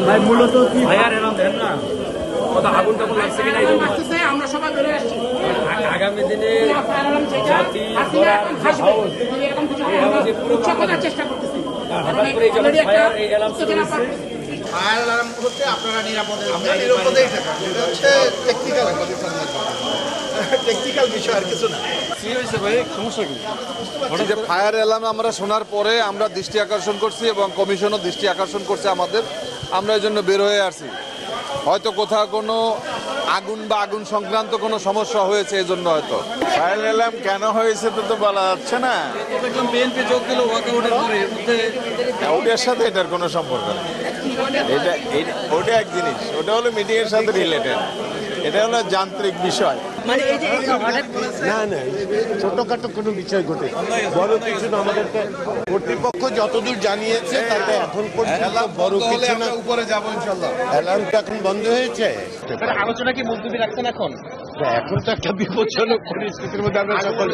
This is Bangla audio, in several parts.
ভাই মূলত ভাইয়ার এরকম দেন না কত আগুন টাগুন লাগছে কিনা আমরা সবাই বেরো আসছি আগামী দিনে জাতি চেষ্টা করতেছি হঠাৎ করে এই অ্যালার্ম শুরু হয়েছে। ফায়ার অ্যালার্ম হচ্ছে আপনারা নিরাপদে, আমরা নিরাপদেই থাকা, এটা হচ্ছে টেকনিক্যাল বিষয় আর কিছু না। কি হয়েছে ভাই, সমস্যা কি? যে ফায়ার অ্যালার্ম আমরা শোনার পরে আমরা দৃষ্টি আকর্ষণ করছি এবং কমিশনও দৃষ্টি আকর্ষণ করছে আমাদের, আমরা এই জন্য বের হয়ে আসছি। হয়তো কোথাও কোনো আগুন বা আগুন সংক্রান্ত কোনো সমস্যা হয়েছে এই জন্য হয়তো। ফায়ার অ্যালার্ম কেন হয়েছে তো বলা যাচ্ছে না। দেখলাম বিএনপি যোগ দিল ওয়াকআউটের পরে, ওটার সাথে এটার কোনো সম্পর্ক নেই। ওটা এক জিনিস, ওটা হলো মিটিং এর সাথে রিলেটেড, এটা হলো যান্ত্রিক বিষয়। না না, ছোটখাটো কোনো বিষয় ঘটে বড় কিছু না। আমাদেরকে কর্তৃপক্ষ যতদূর জানিয়েছে তাতে এখন পর্যন্ত বড় কিছু না। উপরে যাবো ইনশাল্লাহ। অ্যালার্মটা এখন বন্ধ হয়েছে। আলোচনা কি মুলতবি রাখছেন এখন? এখন তো একটা বিপজ্জনক পরিস্থিতির মধ্যে আমরা সকল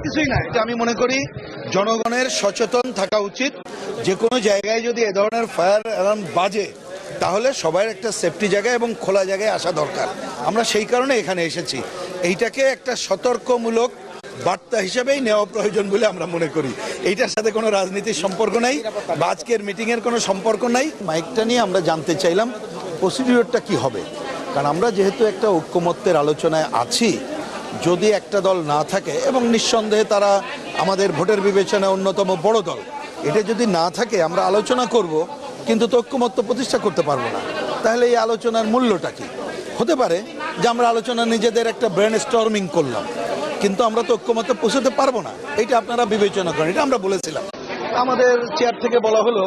কিছুই না, এটা আমি মনে করি জনগণের সচেতন থাকা উচিত। যে কোনো জায়গায় যদি এ ধরনের ফায়ার অ্যালার্ম বাজে তাহলে সবার একটা সেফটি জায়গায় এবং খোলা জায়গায় আসা দরকার। আমরা সেই কারণে এখানে এসেছি। এইটাকে একটা সতর্কমূলক বার্তা হিসেবেই নেওয়া প্রয়োজন বলে আমরা মনে করি। এইটার সাথে কোনো রাজনীতির সম্পর্ক নাই বা আজকের মিটিংয়ের কোনো সম্পর্ক নাই। মাইকটা নিয়ে আমরা জানতে চাইলাম প্রসিডিওরটা কি হবে, কারণ আমরা যেহেতু একটা ঐক্যমত্যের আলোচনায় আছি, যদি একটা দল না থাকে এবং নিঃসন্দেহে তারা আমাদের ভোটের বিবেচনায় অন্যতম বড় দল, এটা যদি না থাকে আমরা আলোচনা করব কিন্তু তো ঐক্যমত্য প্রতিষ্ঠা করতে পারবো না। তাহলে এই আলোচনার মূল্যটা কি হতে পারে? যে আমরা আলোচনা নিজেদের একটা ব্রেন স্টর্মিং করলাম কিন্তু আমরা তো ঐক্যমত্যে পৌঁছতে পারবো না। এটা আপনারা বিবেচনা করেন, এটা আমরা বলেছিলাম। আমাদের চেয়ার থেকে বলা হলো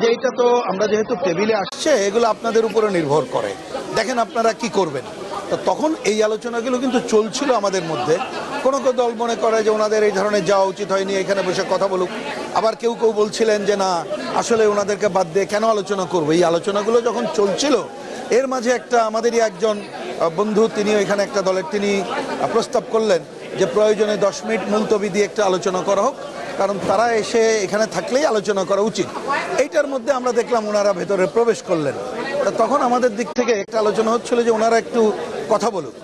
যে এটা তো আমরা যেহেতু টেবিলে আসছে এগুলো আপনাদের উপরে নির্ভর করে, দেখেন আপনারা কি করবেন। তো তখন এই আলোচনাগুলো কিন্তু চলছিল আমাদের মধ্যে। কোনো কোনো দল মনে করে যে ওনাদের এই ধরনের যাওয়া উচিত হয়নি, এখানে বসে কথা বলুক। আবার কেউ কেউ বলছিলেন যে না, আসলে ওনাদেরকে বাদ দিয়ে কেন আলোচনা করবো। এই আলোচনাগুলো যখন চলছিল এর মাঝে একটা আমাদেরই একজন বন্ধু, তিনি এখানে একটা দলের, তিনি প্রস্তাব করলেন যে প্রয়োজনে 10 মিনিট মুলতবি দিয়ে একটা আলোচনা করা হোক, কারণ তারা এসে এখানে থাকলেই আলোচনা করা উচিত। এইটার মধ্যে আমরা দেখলাম ওনারা ভেতরে প্রবেশ করলেন। তখন আমাদের দিক থেকে একটা আলোচনা হচ্ছিল যে ওনারা একটু কথা বলুক,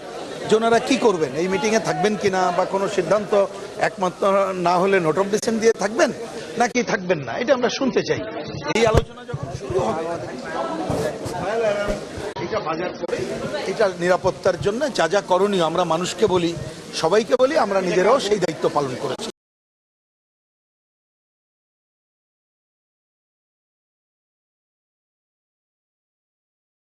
যে ওনারা কী করবেন, এই মিটিংয়ে থাকবেন কিনা বা কোনো সিদ্ধান্ত একমাত্র না হলে নোট অফ ডিসেন্ট দিয়ে থাকবেন নাকি থাকবেন না, এটা আমরা শুনতে চাই। এই আলোচনা যখন শুরু হবে এটা বাজার করে এটা নিরাপত্তার জন্য যা যা করণীয় আমরা মানুষকে বলি, সবাইকে বলি, আমরা নিজেরাও সেই দায়িত্ব পালন করেছি।